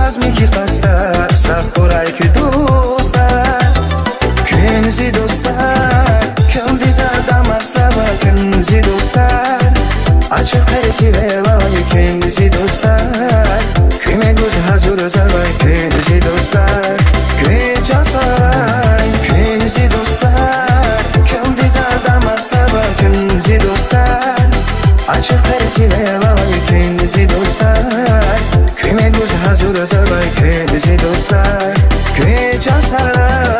عزمی که قصده سخت خورای که دوسته کنزی دوسته کندی زده مقصبه کنزی دوسته açık perisi ve vay kendisi dostlar Küme göz hazır zavay kendisi dostlar Küçük saray kendisi dostlar Kendi zada maksaba kendisi dostlar Açık perisi ve vay kendisi dostlar Küme göz hazır zavay kendisi dostlar Küçük saray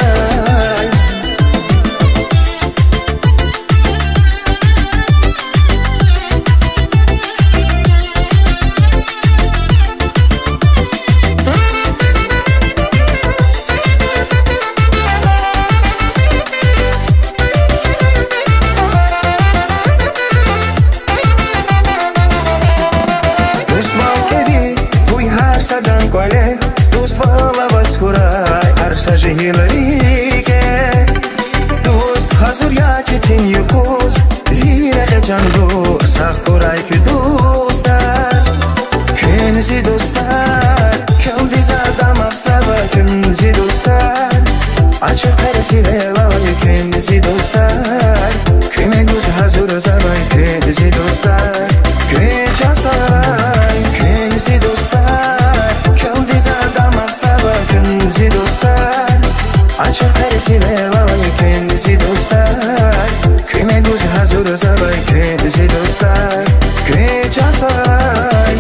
Dost vala vaskuray arsa jehilrike Dost hazır ya çetin yukuz Vire can do sakkuray ki dostlar Kenzi dostlar Kendi zada maksaba kenzi dostlar Açık perisi ve vay kendisi dostlar Küme göz hazır zavay kendisi dostlar Küçük saray kendisi dostlar kendisi dostlar Açık perisi ve vay kendisi dostlar Küme göz hazır zavay kendisi dostlar Küçük saray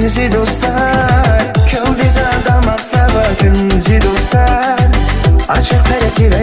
Kenzi dostlar Kendi zada maksaba kenzi dostlar Açık perisi ve